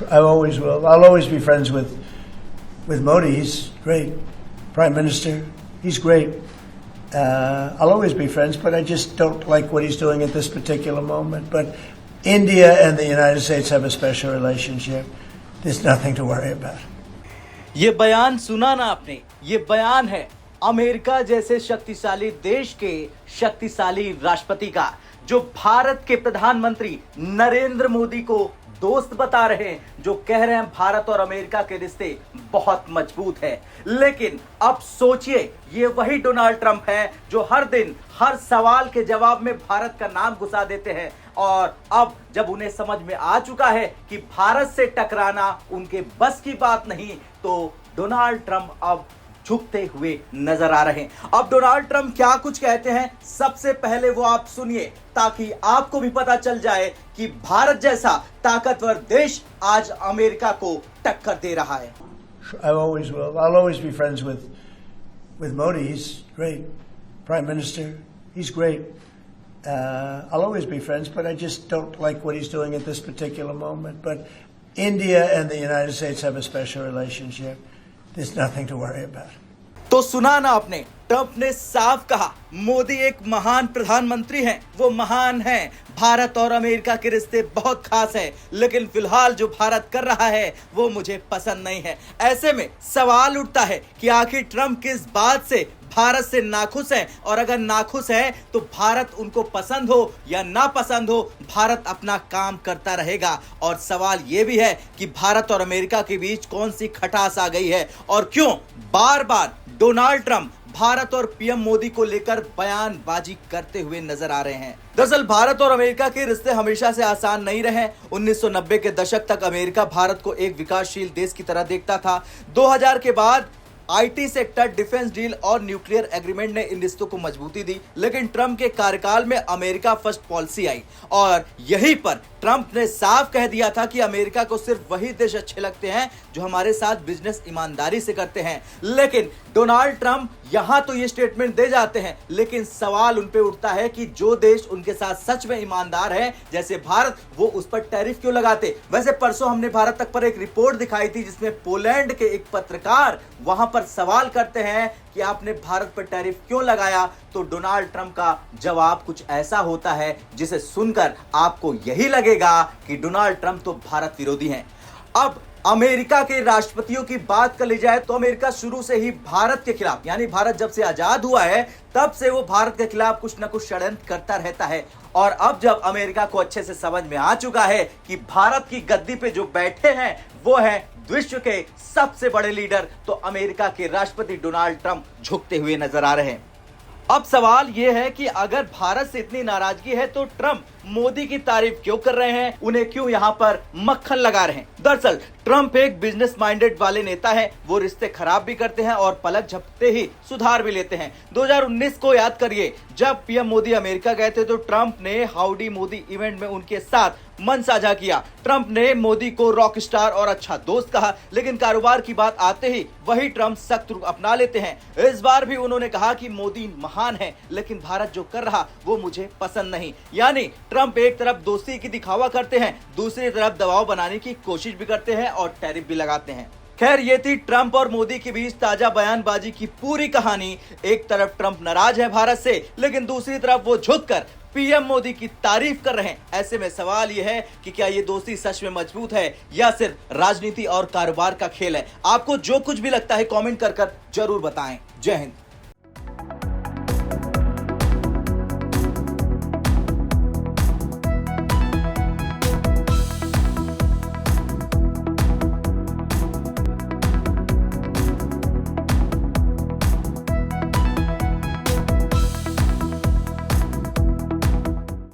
I always will. I'll always be friends with Modi. He's great. Prime Minister, he's great. I'll always be friends, but I just don't like what he's doing at this particular moment. But India and the United States have a special relationship. There's nothing to worry about. ये बयान सुना ना आपने? ये बयान है America जैसे शक्तिशाली देश के शक्तिशाली राष्ट्रपति का, जो भारत के प्रधानमंत्री नरेंद्र मोदी को दोस्त बता रहे हैं, जो कह रहे हैं भारत और अमेरिका के रिश्ते बहुत मजबूत है। लेकिन अब सोचिए, ये वही डोनाल्ड ट्रंप है जो हर दिन हर सवाल के जवाब में भारत का नाम घुसा देते हैं, और अब जब उन्हें समझ में आ चुका है कि भारत से टकराना उनके बस की बात नहीं, तो डोनाल्ड ट्रंप अब झुकते हुए नजर आ रहे हैं। अब डोनाल्ड ट्रंप क्या कुछ कहते हैं, सबसे पहले वो आप सुनिए, ताकि आपको भी पता चल जाए कि भारत जैसा ताकतवर देश आज अमेरिका को टक्कर दे रहा है। I always will. I'll always be friends with Modi. He's great. Prime Minister, he's great. I'll always be friends, but I just don't like what he's doing at this particular moment. But India and the United States have a special relationship. There's nothing to worry about. तो सुना ना आपने, Trump ने साफ कहा मोदी एक महान प्रधानमंत्री हैं, वो महान हैं, भारत और अमेरिका के रिश्ते बहुत खास हैं, लेकिन फिलहाल जो भारत कर रहा है वो मुझे पसंद नहीं है। ऐसे में सवाल उठता है कि आखिर ट्रंप किस बात से भारत से नाखुश है, और अगर नाखुश है तो भारत उनको पसंद हो या ना पसंद हो, भारत अपना काम करता रहेगा। और सवाल यह भी है कि भारत और अमेरिका के बीच कौन सी खटास आ गई है, और क्यों बार बार डोनाल्ड ट्रंप भारत और पीएम मोदी को लेकर बयानबाजी करते हुए नजर आ रहे हैं। दरअसल भारत और अमेरिका के रिश्ते हमेशा से आसान नहीं रहे। 1990 के दशक तक अमेरिका भारत को एक विकासशील देश की तरह देखता था। 2000 के बाद आईटी सेक्टर, डिफेंस डील और न्यूक्लियर एग्रीमेंट ने इन रिश्तों को मजबूती दी, लेकिन ट्रंप के कार्यकाल में अमेरिका फर्स्ट पॉलिसी आई, और यहीं पर ट्रंप ने साफ कह दिया था कि अमेरिका को सिर्फ वही देश अच्छे लगते हैं जो हमारे साथ बिजनेस ईमानदारी से करते हैं। लेकिन डोनाल्ड ट्रंप यहां तो ये स्टेटमेंट दे जाते हैं, लेकिन सवाल उन पे उठता है कि जो देश उनके साथ सच में ईमानदार है जैसे भारत, वो उस पर टैरिफ क्यों लगाते। वैसे परसों हमने भारत तक पर एक रिपोर्ट दिखाई थी जिसमें पोलैंड के एक पत्रकार वहां पर सवाल करते हैं कि आपने भारत पर टैरिफ क्यों लगाया, तो डोनाल्ड ट्रंप का जवाब कुछ ऐसा होता है जिसे सुनकर आपको यही लगेगा कि डोनाल्ड ट्रंप तो भारत विरोधी हैं। अब अमेरिका के राष्ट्रपतियों की बात कर ली जाए तो अमेरिका शुरू से ही भारत के खिलाफ, यानी भारत जब से आजाद हुआ है तब से वो भारत के खिलाफ कुछ न कुछ षड्यंत्र करता रहता है। और अब जब अमेरिका को अच्छे से समझ में आ चुका है कि भारत की गद्दी पे जो बैठे हैं वो है विश्व के सबसे बड़े लीडर, तो अमेरिका के राष्ट्रपति डोनाल्ड ट्रंप झुकते हुए नजर आ रहे हैं। अब सवाल यह है कि अगर भारत से इतनी नाराजगी है तो ट्रंप मोदी की तारीफ क्यों कर रहे हैं, उन्हें क्यों यहां पर मक्खन लगा रहे हैं। दरअसल ट्रंप एक बिजनेस माइंडेड वाले नेता है, वो रिश्ते खराब भी करते हैं और पलक झपकते ही सुधार भी लेते हैं। 2019 को याद करिए, जब पीएम मोदी अमेरिका गए थे तो ट्रंप ने हाउडी मोदी इवेंट में उनके साथ मन साझा किया। ट्रंप ने मोदी को रॉक स्टार और अच्छा दोस्त कहा, लेकिन कारोबार की बात आते ही वही ट्रंप सख्त रुख अपना लेते हैं। इस बार भी उन्होंने कहा कि मोदी महान है, लेकिन भारत जो कर रहा वो मुझे पसंद नहीं। यानी ट्रंप एक तरफ दोस्ती की दिखावा करते हैं, दूसरी तरफ दबाव बनाने की कोशिश भी करते हैं और टैरिफ भी लगाते हैं। खैर, ये थी ट्रंप और मोदी के बीच ताजा बयानबाजी की पूरी कहानी। एक तरफ ट्रंप नाराज है भारत से, लेकिन दूसरी तरफ वो झुककर पीएम मोदी की तारीफ कर रहे हैं। ऐसे में सवाल यह है कि क्या ये दोस्ती सच में मजबूत है या सिर्फ राजनीति और कारोबार का खेल है। आपको जो कुछ भी लगता है कमेंट कर जरूर बताएं। जय हिंद।